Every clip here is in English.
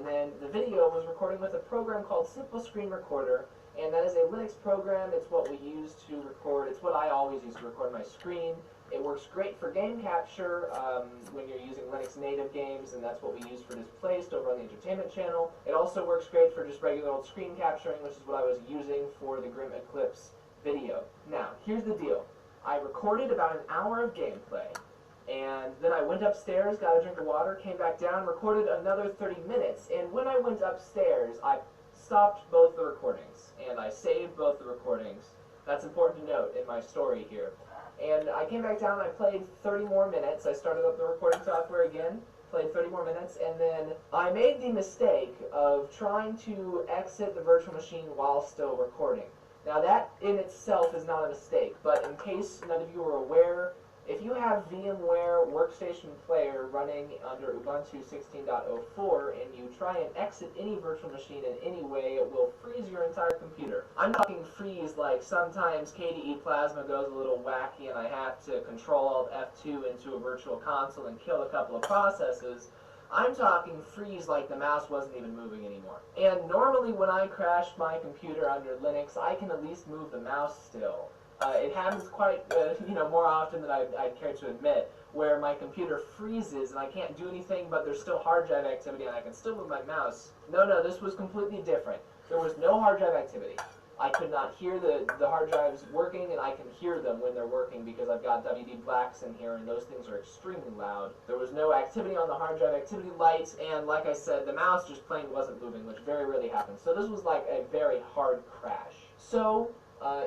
and then the video was recording with a program called Simple Screen Recorder, and that is a Linux program. It's what we use to record, it's what I always use to record my screen. It works great for game capture when you're using Linux native games, and that's what we use for Displaced over on the Entertainment channel. It also works great for just regular old screen capturing, which is what I was using for the Grim Eclipse video. Now, here's the deal. I recorded about an hour of gameplay, and then I went upstairs, got a drink of water, came back down, recorded another 30 minutes, and when I went upstairs, I stopped both the recordings, and I saved both the recordings. That's important to note in my story here. And I came back down and I played 30 more minutes. I started up the recording software again, played 30 more minutes, and then I made the mistake of trying to exit the virtual machine while still recording. Now that in itself is not a mistake, but in case none of you are aware, if you have VMware Workstation Player running under Ubuntu 16.04 and you try and exit any virtual machine in any way, it will freeze your entire computer. I'm talking freeze like sometimes KDE Plasma goes a little wacky and I have to Control-Alt-F2 into a virtual console and kill a couple of processes. I'm talking freeze like the mouse wasn't even moving anymore. And normally when I crash my computer under Linux, I can at least move the mouse still. It happens quite, more often than I'd care to admit, where my computer freezes and I can't do anything, but there's still hard drive activity and I can still move my mouse. No, this was completely different. There was no hard drive activity. I could not hear the hard drives working, and I can hear them when they're working because I've got WD Blacks in here, and those things are extremely loud. There was no activity on the hard drive activity light, and like I said, the mouse just plain wasn't moving, which very rarely happens. So this was like a very hard crash. So,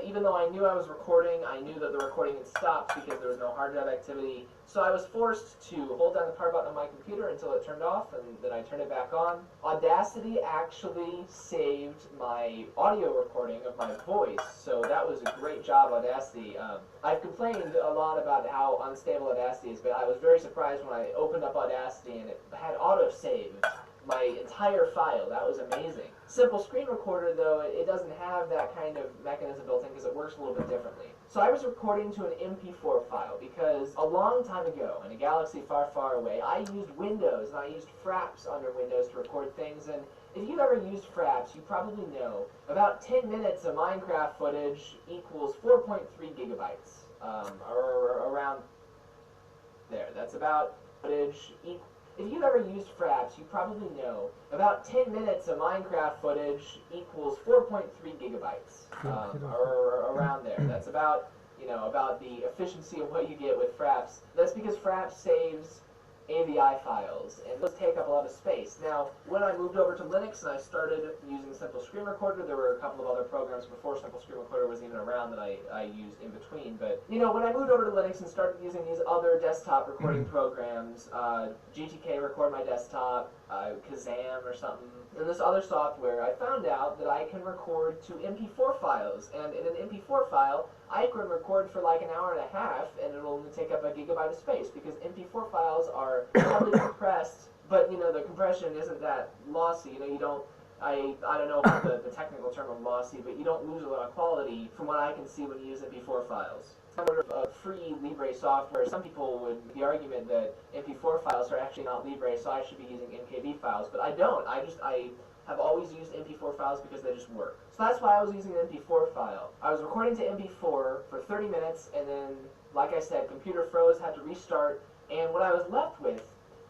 even though I knew I was recording, I knew that the recording had stopped because there was no hard drive activity. So I was forced to hold down the power button on my computer until it turned off, and then I turned it back on. Audacity actually saved my audio recording of my voice, so that was a great job, Audacity. I've complained a lot about how unstable Audacity is, but I was very surprised when I opened up Audacity and it had auto-saved my entire file. That was amazing. Simple Screen Recorder, though, it doesn't have that kind of mechanism built in because it works a little bit differently. So I was recording to an MP4 file because a long time ago, in a galaxy far, far away, I used Windows, and I used Fraps under Windows to record things, and if you've ever used Fraps, you probably know about 10 minutes of Minecraft footage equals 4.3 gigabytes, or around there. That's about footage equals. If you've ever used Fraps, you probably know about 10 minutes of Minecraft footage equals 4.3 gigabytes, or around there. That's about, about the efficiency of what you get with Fraps. That's because Fraps saves AVI files, and those take up a lot of space. Now, when I moved over to Linux and I started using Simple Screen Recorder, there were a couple of other programs before Simple Screen Recorder was even around that I used in between. But, when I moved over to Linux and started using these other desktop recording programs, GTK Record My Desktop, Kazam or something, and this other software, I found out that I can record to MP4 files. And in an MP4 file, I can record for like an hour and a half, and it'll only take up a gigabyte of space, because MP4 files are heavily compressed, but the compression isn't that lossy. You don't, I don't know about the technical term of lossy, but you don't lose a lot of quality from what I can see when you use MP4 files. Free Libre software, some people would make the argument that MP4 files are actually not Libre, so I should be using MKV files, but I don't. I have always used MP4 files because they just work. So that's why I was using an MP4 file. I was recording to MP4 for 30 minutes, and then, like I said, computer froze, had to restart, and what I was left with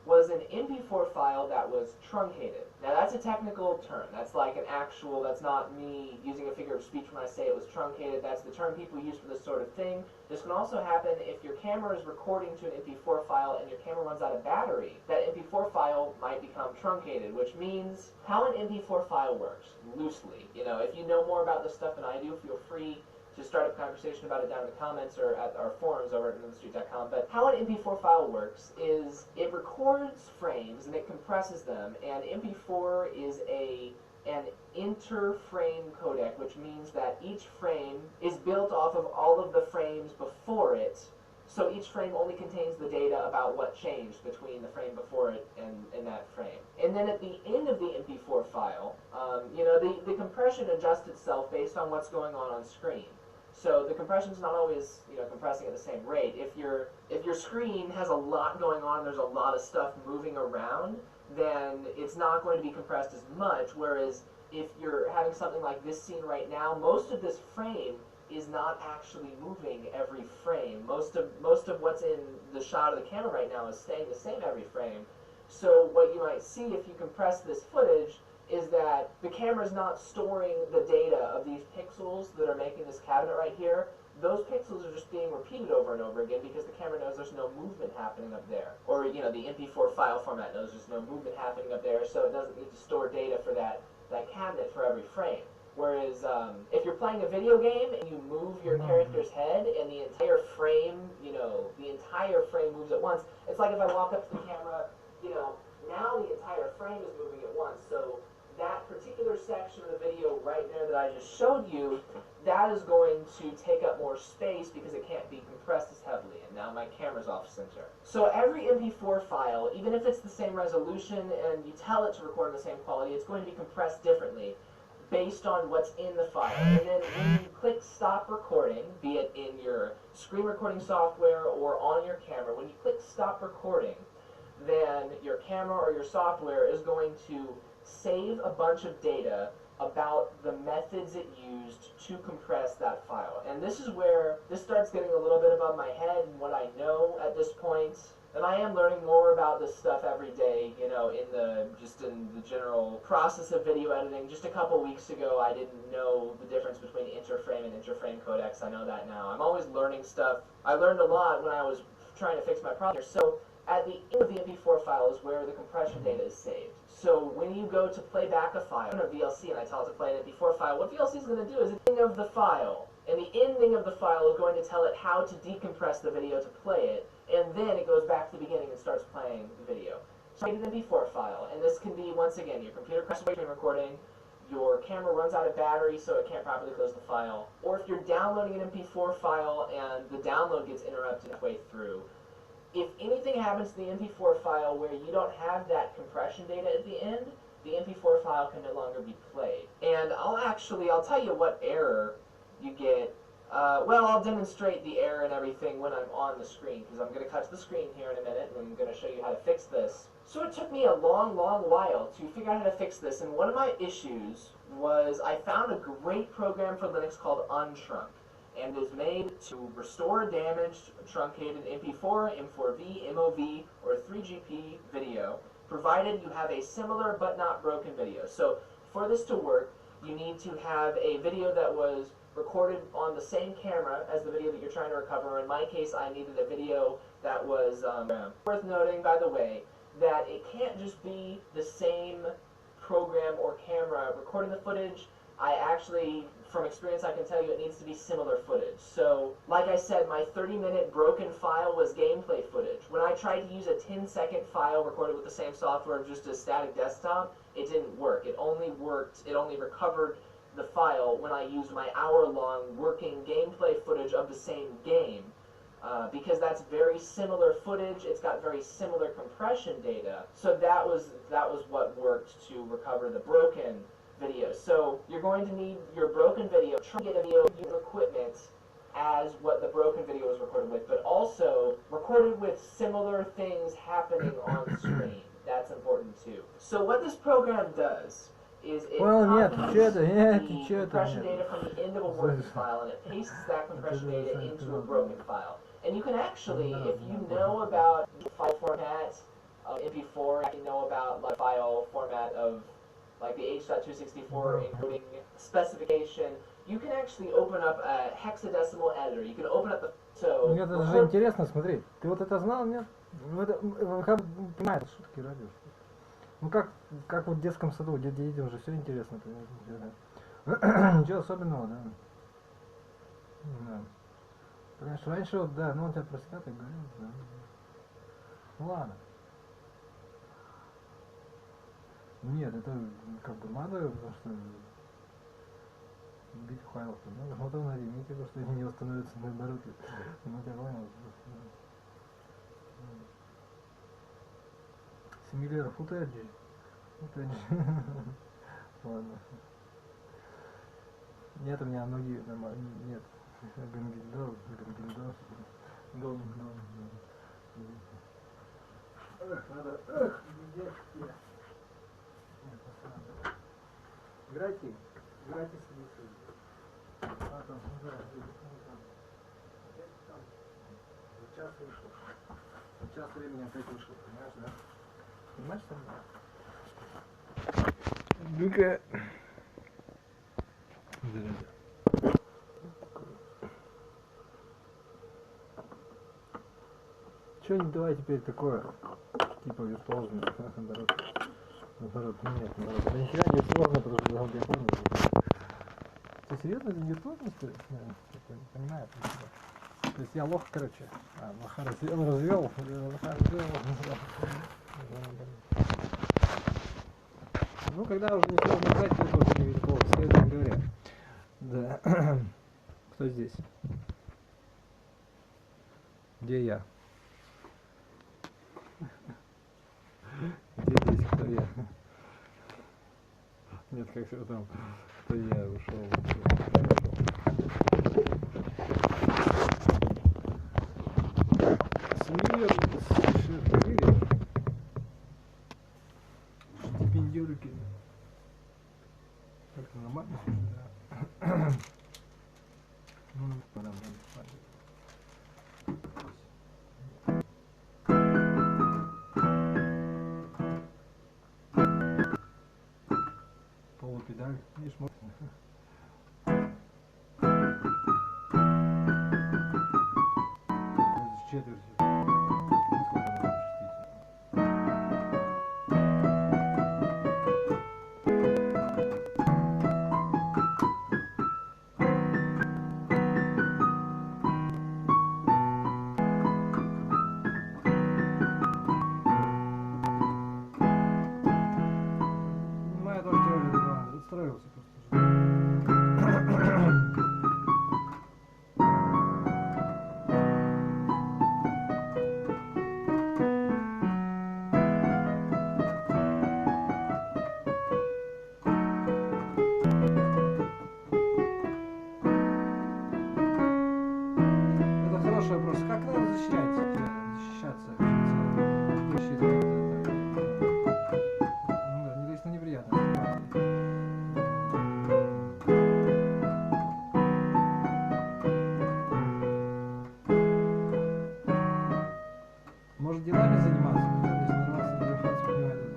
was an MP4 file that was truncated. Now that's a technical term. That's like an actual, that's not me using a figure of speech when I say it was truncated. That's the term people use for this sort of thing. This can also happen if your camera is recording to an MP4 file and your camera runs out of battery. That MP4 file might become truncated, which means how an MP4 file works, loosely. If you know more about this stuff than I do, feel free to start a conversation about it down in the comments or at our forums over at MintheStreet.com. But how an MP4 file works is it records frames and it compresses them, and MP4 is an inter-frame codec, which means that each frame is built off of all of the frames before it, so each frame only contains the data about what changed between the frame before it and that frame. And then at the end of the MP4 file, the compression adjusts itself based on what's going on screen. So the compression's not always, compressing at the same rate. If your screen has a lot going on, there's a lot of stuff moving around, then it's not going to be compressed as much, whereas if you're having something like this scene right now, most of this frame is not actually moving every frame. Most of what's in the shot of the camera right now is staying the same every frame. So what you might see if you compress this footage is that the camera's not storing the data of these pixels that are making this cabinet right here. Those pixels are just being repeated over and over again because the camera knows there's no movement happening up there. Or, you know, the MP4 file format knows there's no movement happening up there, so it doesn't need to store data for that cabinet for every frame. Whereas if you're playing a video game and you move your character's head and the entire frame, you know, the entire frame moves at once, it's like if I walk up to the camera, you know, now the entire frame is moving at once. So that particular section of the video right there that I just showed you, that is going to take up more space because it can't be compressed as heavily, and now my camera's off center. So every MP4 file, even if it's the same resolution and you tell it to record in the same quality, it's going to be compressed differently based on what's in the file. And then when you click stop recording, be it in your screen recording software or on your camera, when you click stop recording, then your camera or your software is going to save a bunch of data about the methods it used to compress that file. And this is where this starts getting a little bit above my head and what I know at this point. And I am learning more about this stuff every day, you know, in the general process of video editing. Just a couple weeks ago, I didn't know the difference between interframe and interframe codecs. I know that now. I'm always learning stuff. I learned a lot when I was trying to fix my problem. So at the end of the MP4 file is where the compression data is saved. So when you go to play back a file in a VLC and I tell it to play an MP4 file, what VLC is going to do is the ending of the file. And the ending of the file is going to tell it how to decompress the video to play it, and then it goes back to the beginning and starts playing the video. So you get an MP4 file, and this can be, once again, your computer crashes away during recording, your camera runs out of battery so it can't properly close the file, or if you're downloading an MP4 file and the download gets interrupted halfway through. If anything happens to the MP4 file where you don't have that compression data at the end, the MP4 file can no longer be played. And I'll tell you what error you get. Well, I'll demonstrate the error and everything when I'm on the screen, because I'm going to cut to the screen here in a minute, and I'm going to show you how to fix this. So it took me a long while to figure out how to fix this, and one of my issues was I found a great program for Linux called Unshrunk, and is made to restore a damaged, truncated MP4, M4V, MOV, or 3GP video, provided you have a similar but not broken video. So for this to work, you need to have a video that was recorded on the same camera as the video that you're trying to recover. In my case, I needed a video that was worth noting, by the way, that it can't just be the same program or camera recording the footage. I actually, from experience, I can tell you it needs to be similar footage. So, like I said, my 30-minute broken file was gameplay footage. When I tried to use a 10-second file recorded with the same software, just a static desktop, it didn't work. It only recovered the file when I used my hour-long working gameplay footage of the same game. Because that's very similar footage, it's got very similar compression data. So that was what worked to recover the broken video. So you're going to need your broken video, try to get a video using equipment as what the broken video was recorded with, but also recorded with similar things happening on screen. That's important too. So what this program does is it copies the compression data from the end of a working file and it pastes that compression data into a broken file. And you can actually, if you know about the file format of MP4, you know about the file format of like the H.264 encoding specification, you can actually open up a hexadecimal editor. You can open up the... So, мне это же интересно, смотри, ты вот это знал, нет? Ну это, как понимаешь, шутки радио. Ну как вот в детском саду, где детям уже все интересно, ничего особенного, да? Да. Понимаешь, раньше вот, да, ну он тебя про себя так говорил, да. Ну ладно. Нет, это как бы надо, потому что бить файл, ну, смотрю на ремите, потому что они не восстановятся наоборот. Ну, я понял. Симилер футеджи. Ладно. Нет, у меня ноги нормально, нет. Гангендор. Надо... Где? Играйте. Играйте с ним. А, там, да, час вышел. Час времени опять вышел, понимаешь, да? Понимаешь, что да? Ну-ка. Что-нибудь давай теперь такое, типа виртуозное, наоборот, нет, наоборот. Да нихера не виртуозно, потому что я помню. Ты серьезно за виртуозность? Я не понимаю. То есть я лох, короче. Лоха развел. Ну, когда уже не сложно брать, то это уже не виртуоз, следовательно говоря. Да. Кто здесь? Где я? Где здесь кто я? Нет, как все там. Кто я ушел. Стипендиурки. Как-то нормально, да. Ну, пора. Полупедаль, видишь, можно. Четверть. Моя тоже теория отстроился просто. Это хороший вопрос. Как надо защищаться? Ну да, если неприятно. Может делами заниматься? Если нарваться на информацию, понимаете?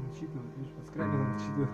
Начитывать, видишь, подскрабил, начитывать.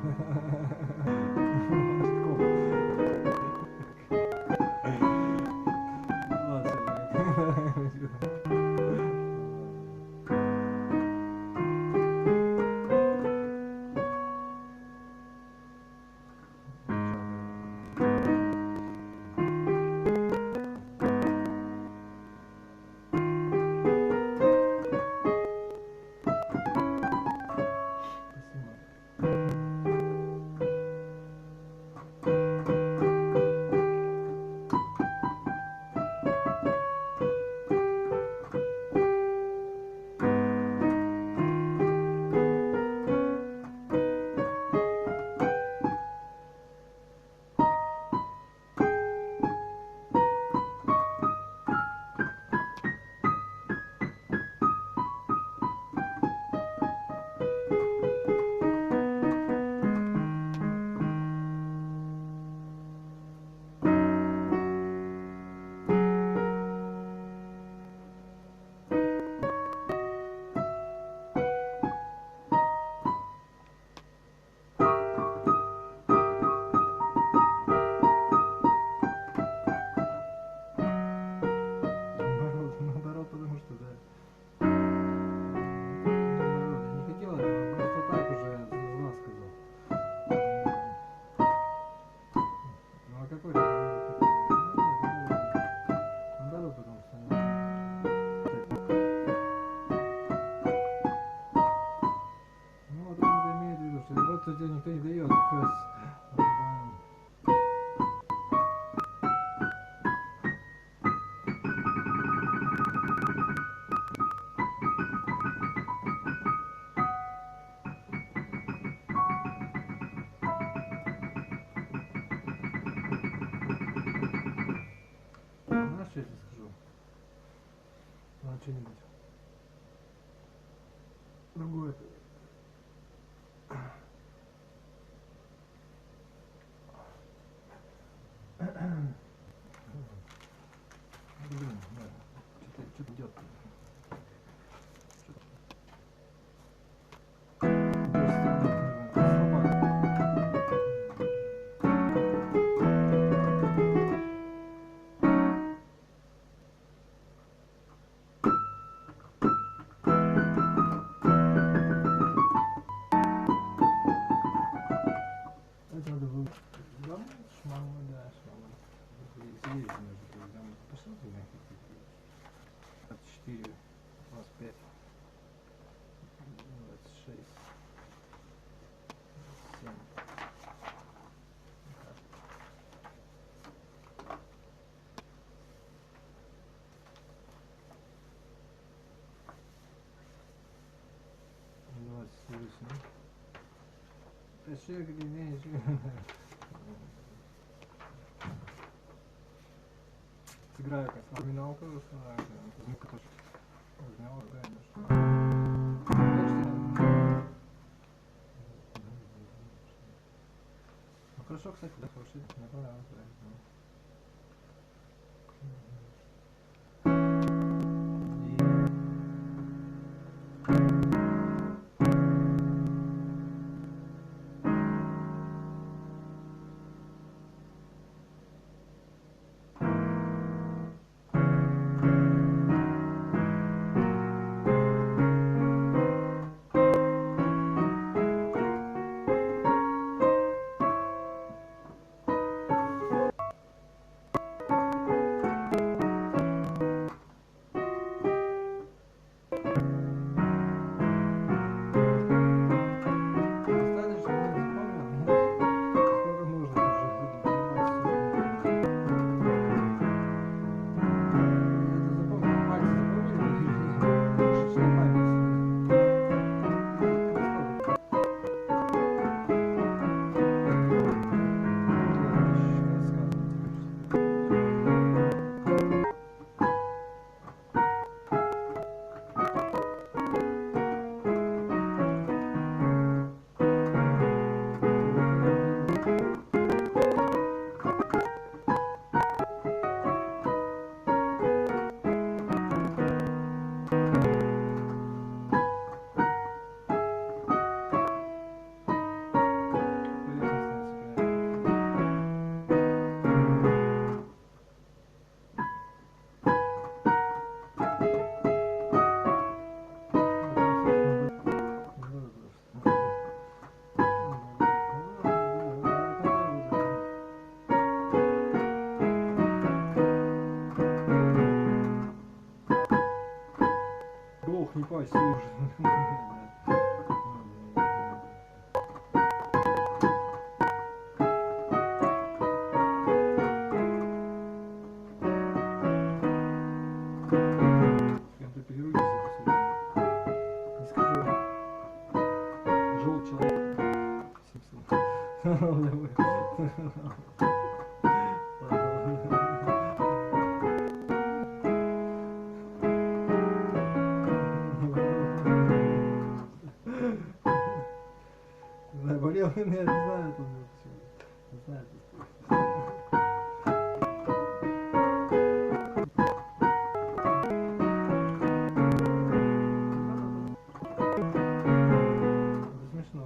что я тебе скажу? Ну, что-нибудь. Другое. Блин, да. Что-то идет. Сыграю как терминалку, звук тоже размял, ну хорошо, кстати, да, хороший, мне понравилось. Не пойся уже. Не скажу. Желтый человек. Болел, я не знаю, это не знаю. Это смешно.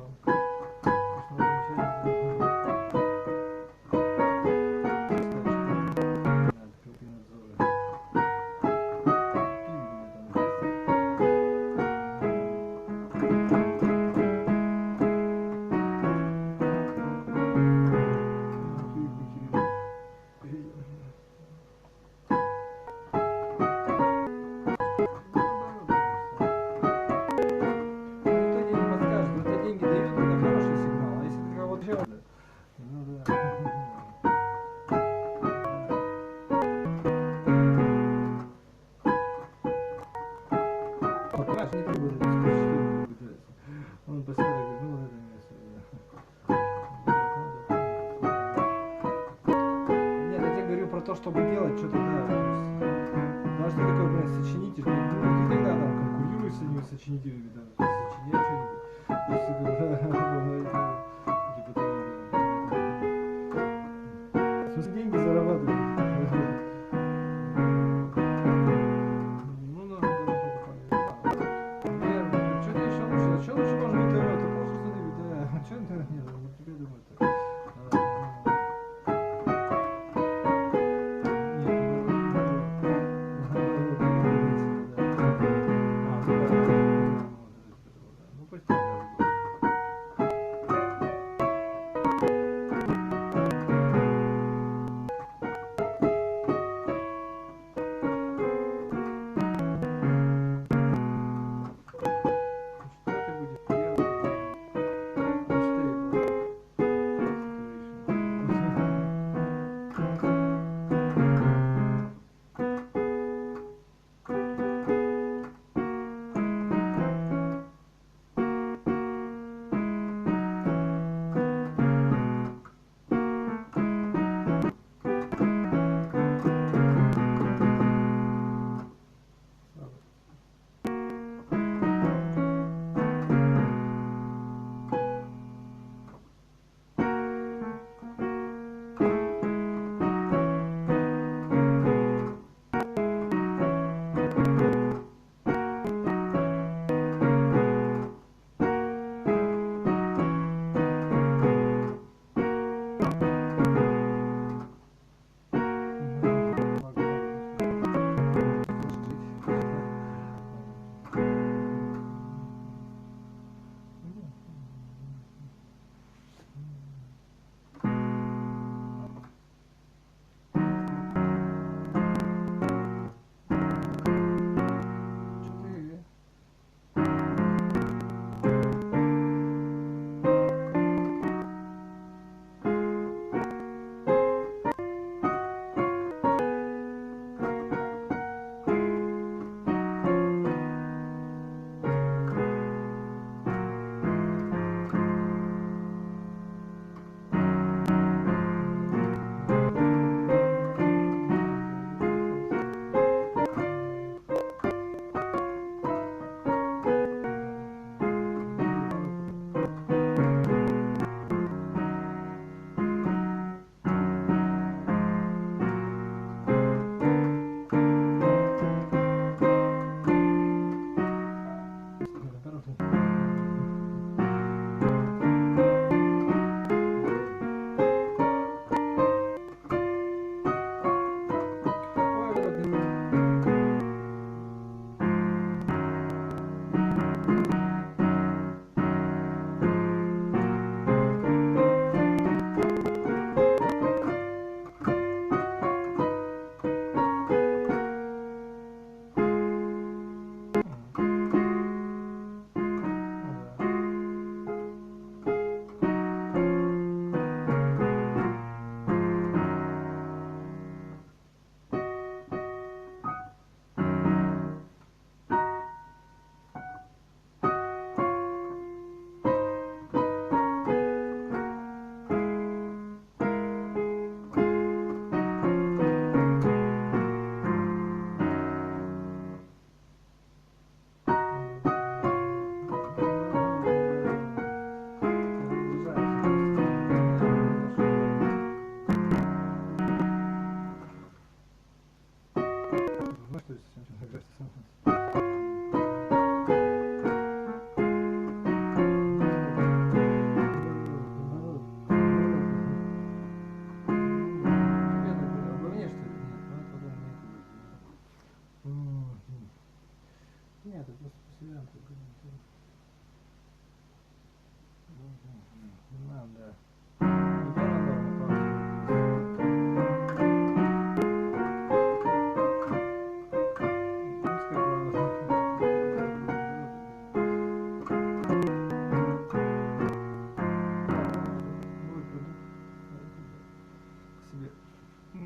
чтобы делать что-то, да. Ну а что такое, блин, сочинитель? Ну, ты тогда там конкурируешь с этими сочинителями, да, сочинять что-нибудь. То есть, типа того, да. В смысле, деньги зарабатывать.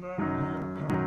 Да.